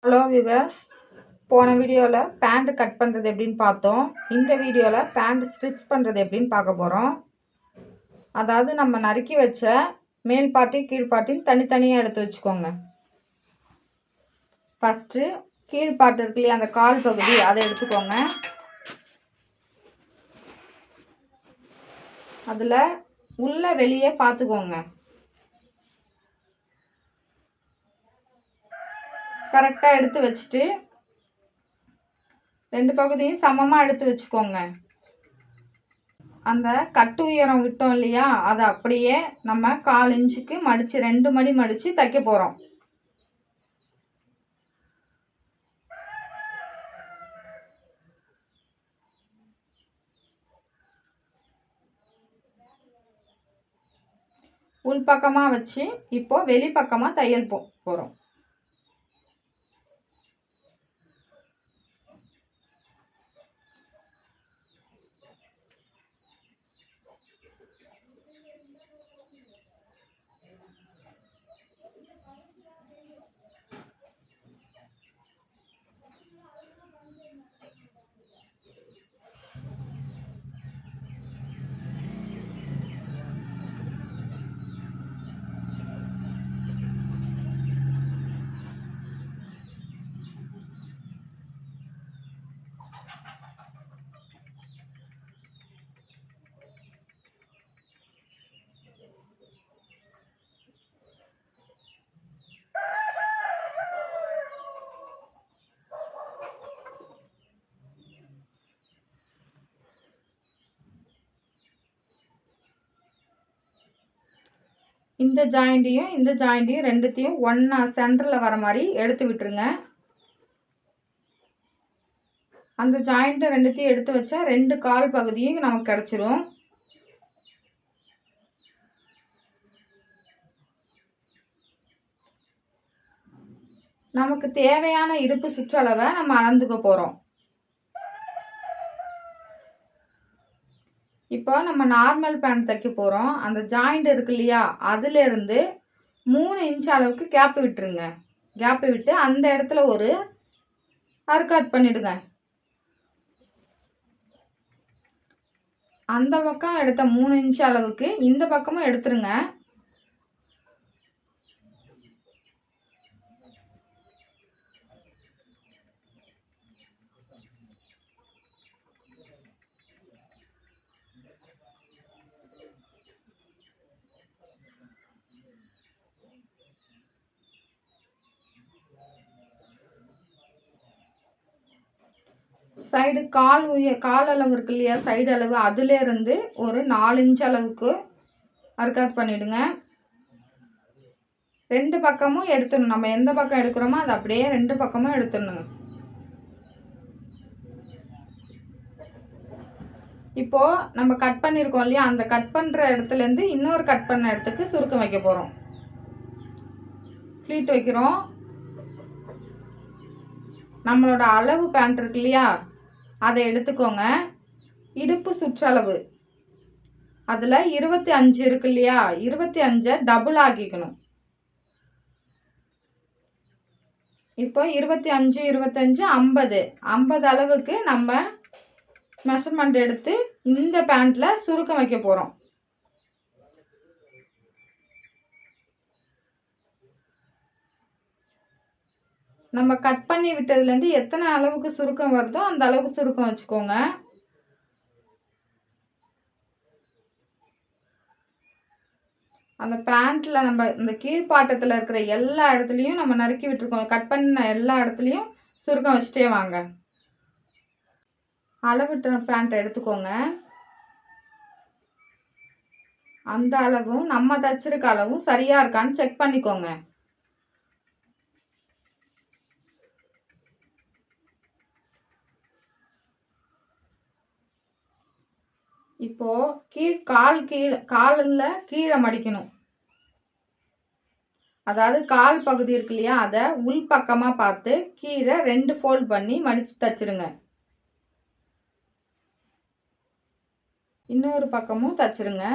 Hello viewers, போன வீடியோவில் pant cut பண்ணுறது எப்படின்னு பார்த்தோம். இந்த வீடியோவில் பேண்ட் ஸ்டிச் பண்ணுறது எப்படின்னு பார்க்க போகிறோம். அதாவது நம்ம நறுக்கி வச்ச மேல் பாட்டி கீழ்பாட்டின்னு தனித்தனியாக எடுத்து வச்சுக்கோங்க. ஃபஸ்ட்டு கீழ்பாட்டு இருக்கு இல்லையா, அந்த கால் பகுதி அதை எடுத்துக்கோங்க. அதில் உள்ள வெளியே பார்த்துக்கோங்க. கரெக்டாக எடுத்து வச்சுட்டு ரெண்டு பகுதியும் சமமாக எடுத்து வச்சுக்கோங்க. அந்த கட்டு உயரம் விட்டோம் இல்லையா, அதை அப்படியே நம்ம 1/4 இன்ச்சுக்கு மடித்து 2 மணி மடித்து தைக்க போகிறோம். உள் பக்கமாக வச்சு இப்போ வெளி பக்கமாக தையல் போகிறோம். இந்த ஜாயிண்ட்டையும் ரெண்டுத்தையும் ஒன்றா சென்டரில் வர மாதிரி எடுத்து விட்டுருங்க. அந்த ஜாயிண்ட்டு ரெண்டுத்தையும் எடுத்து வச்சா 2 கால் பகுதியும் நமக்கு கிடச்சிரும். நமக்கு தேவையான இடுப்பு சுற்றளவை நம்ம அளந்துக்க போகிறோம். இப்போ நம்ம நார்மல் பேண்ட் தைக்க போகிறோம். அந்த ஜாயிண்ட் இருக்கு இல்லையா, அதுலேருந்து 3 இன்ச் அளவுக்கு கேப்பு விட்டுருங்க. கேப்பு விட்டு அந்த இடத்துல ஒரு அர்காட் பண்ணிடுங்க. அந்த பக்கம் எடுத்த 3 இன்ச் அளவுக்கு இந்த பக்கமும் எடுத்துருங்க. சைடு கால் அளவு இருக்கு இல்லையா, சைடு அளவு அதுலேருந்து ஒரு 4 இன்ச் அளவுக்கு அர்காட் பண்ணிடுங்க. 2 பக்கமும் எடுத்துடணும். நம்ம எந்த பக்கம் எடுக்கிறோமோ அது அப்படியே 2 பக்கமும் எடுத்துடணுங்க. இப்போ நம்ம கட் பண்ணியிருக்கோம் இல்லையா, அந்த கட் பண்ணுற இடத்துலேருந்து இன்னொரு கட் பண்ண இடத்துக்கு சுருக்கம் வைக்க போகிறோம். ஃப்ளீட் வைக்கிறோம். நம்மளோட அளவு பேண்ட் இருக்கு இல்லையா, அதை எடுத்துக்கோங்க. இடுப்பு சுற்றளவு அதில் 25 இருக்கு இல்லையா, 25 டபுள் ஆக்கிக்கணும். இப்போ 25 25 50 அளவுக்கு நம்ம மெஷர்மெண்ட் எடுத்து இந்த பேண்ட்டில் சுருக்கம் வைக்க போகிறோம். நம்ம கட் பண்ணி விட்டதுலேருந்து எத்தனை அளவுக்கு சுருக்கம் வருதோ அந்த அளவுக்கு சுருக்கம் வச்சுக்கோங்க. அந்த பேண்ட்டில் நம்ம இந்த கீழ்ப்பாட்டத்தில் இருக்கிற எல்லா இடத்துலையும் நம்ம நறுக்கி விட்டுருக்கோம். கட் பண்ண எல்லா இடத்துலையும் சுருக்கம் வச்சுட்டே வாங்க. அளவு பேண்ட்டை எடுத்துக்கோங்க. அந்த அளவும் நம்ம தச்சிருக்க அளவும் சரியாக இருக்கான்னு செக் பண்ணிக்கோங்க. இப்போ காலில் கீழே மடிக்கணும். அதாவது கால் பகுதி இருக்கு இல்லையா, அதை உள் பக்கமாக பார்த்து கீழே 2 ஃபோல்ட் பண்ணி மடித்து தச்சிருங்க. இன்னொரு பக்கமும் தச்சிருங்க.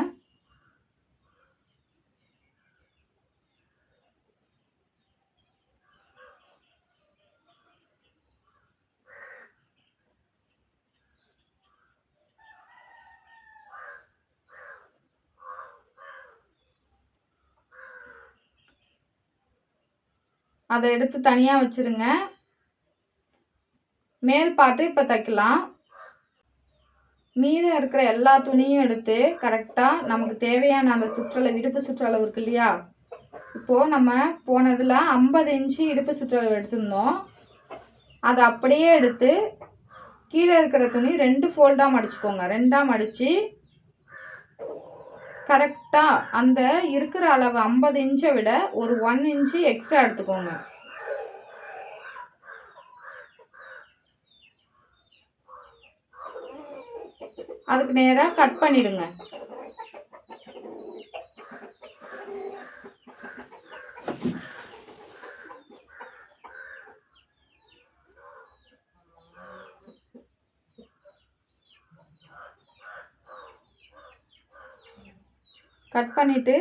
அதை எடுத்து தனியாக வச்சுருங்க. மேல் பாட்டு இப்போ தைக்கலாம். மீதம் இருக்கிற எல்லா துணியும் எடுத்து கரெக்டாக நமக்கு தேவையான அந்த சுற்றளவு, இடுப்பு சுற்றளவு இருக்கு இல்லையா, இப்போது நம்ம போனதில் 50 இன்ச்சு இடுப்பு சுற்றளவு எடுத்திருந்தோம். அதை அப்படியே எடுத்து கீழே இருக்கிற துணி 2 ஃபோல்டாக மடிச்சுக்கோங்க. 2ஆக மடித்து கரெக்டாக அந்த இருக்கிற அளவு 50 இன்ச்சை விட ஒரு 1 இன்ச்சு எக்ஸ்ட்ரா எடுத்துக்கோங்க. அதுக்கு நேராக கட் பண்ணிடுங்க. கட் பண்ணிட்டு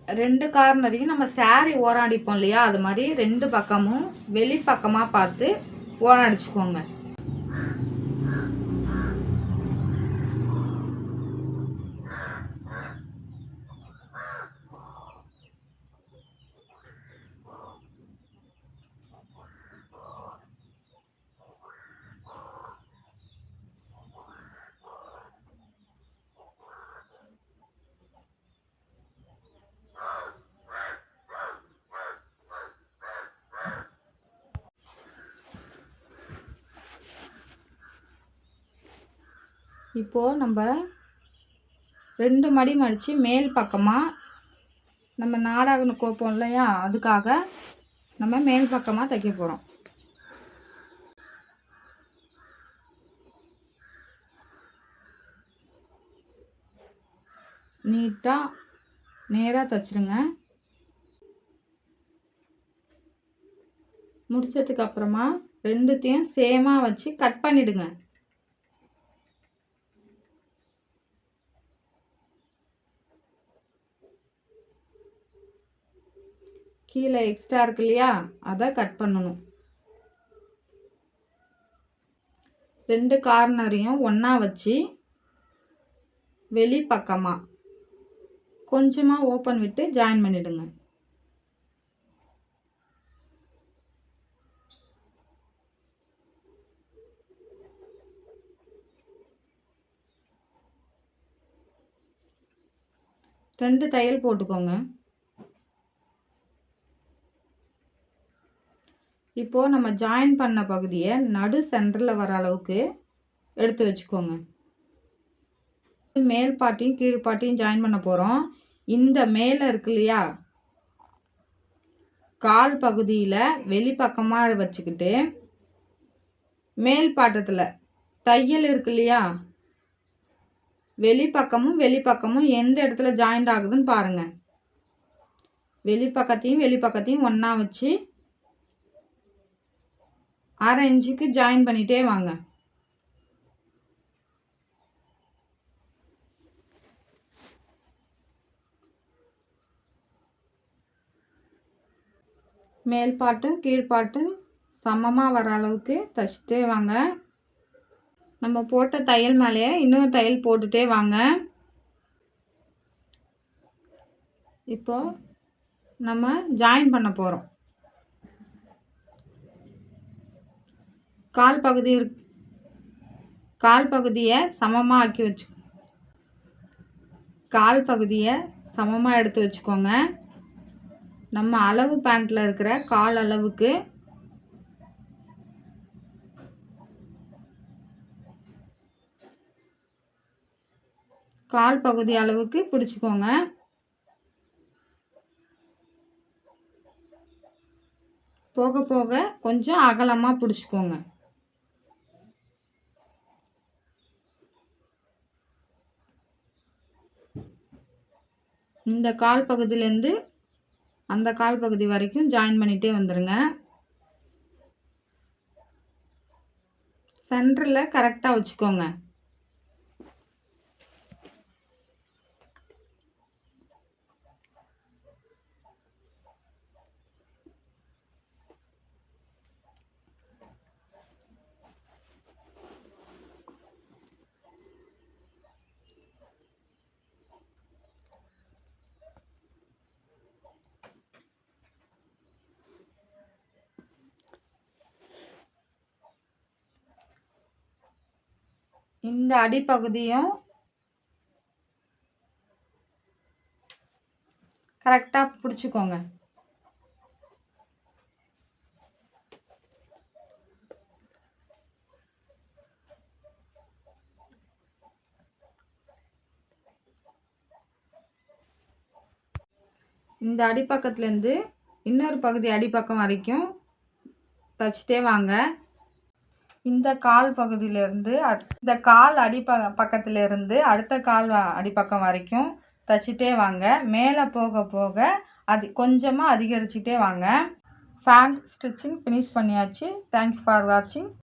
ரெண்டு கார்னரையும் நம்ம saree ஓரம் அடிப்போம் இல்லையா, அது மாதிரி 2 பக்கமும் வெளி பக்கமாக பார்த்து ஓரம் அடிச்சுக்கோங்க. இப்போது நம்ம 2 மடி மடித்து மேல் பக்கமாக நம்ம நாடாகணும் கோப்போம் இல்லையா, அதுக்காக நம்ம மேல் பக்கமாக தைக்க போகிறோம். நீட்டாக நேராக தைச்சிருங்க. முடிச்சதுக்கு அப்புறமா ரெண்டுத்தையும் சேமாக வச்சு கட் பண்ணிடுங்க. கீழே எக்ஸ்ட்ரா இருக்கு இல்லையா, அதை கட் பண்ணணும். 2 கார்னரையும் ஒன்றா வச்சு வெளி பக்கமாக கொஞ்சமாக ஓப்பன் விட்டு ஜாயின் பண்ணிடுங்க. ரெண்டு தையல் போட்டுக்கோங்க. இப்போது நம்ம ஜாயின் பண்ண பகுதியை நடு சென்டரில் வர அளவுக்கு எடுத்து வச்சுக்கோங்க. மேல் பாட்டியும் கீழ் பாட்டியும் ஜாயின் பண்ண போகிறோம். இந்த மேலே இருக்கு இல்லையா, கால் பகுதியில் வெளிப்பக்கமாக வச்சுக்கிட்டு மேல் பாட்டத்தில் தையல் இருக்கு இல்லையா, வெளிப்பக்கமும் எந்த இடத்துல ஜாயிண்ட் ஆகுதுன்னு பாருங்கள். வெளிப்பக்கத்தையும் ஒன்றா வச்சு 1/2 இன்ச்சுக்கு ஜாயின் பண்ணிகிட்டே வாங்க. மேல் பாட்டும் கீழ்பாட்டும் சமமாக வர அளவுக்கு தைச்சிட்டே வாங்க. நம்ம போட்ட தையல் மேலேயே இன்னொரு தையல் போட்டுட்டே வாங்க. இப்போ நம்ம ஜாயின் பண்ண போகிறோம். கால் பகுதியை சமமாக ஆக்கி வச்சு சமமாக எடுத்து வச்சுக்கோங்க. நம்ம அளவு பேண்ட்டில் இருக்கிற கால் அளவுக்கு கால் பகுதி அளவுக்கு பிடிச்சிக்கோங்க. போக போக கொஞ்சம் அகலமாக பிடிச்சிக்கோங்க. இந்த கால் பகுதியிலேருந்து அந்த கால் பகுதி வரைக்கும் ஜாயின் பண்ணிகிட்டே வந்துடுங்க. சென்டரில் கரெக்டாக வச்சுக்கோங்க. இந்த அடிப்பகுதியும் கரெக்டாக பிடிச்சிக்கோங்க. இந்த அடிப்பக்கத்துலேருந்து இன்னொரு பகுதி அடிப்பக்கம் வரைக்கும் தைச்சிட்டே வாங்க. இந்த கால் பகுதியிலேருந்து இந்த கால் பக்கத்துலேருந்து அடுத்த கால் அடிப்பக்கம் வரைக்கும் தைச்சிட்டே வாங்க. மேலே போக போக கொஞ்சமாக அதிகரிச்சுட்டே வாங்க. பேண்ட் ஸ்டிச்சிங் ஃபினிஷ் பண்ணியாச்சு. தேங்க்யூ ஃபார் வாட்சிங்.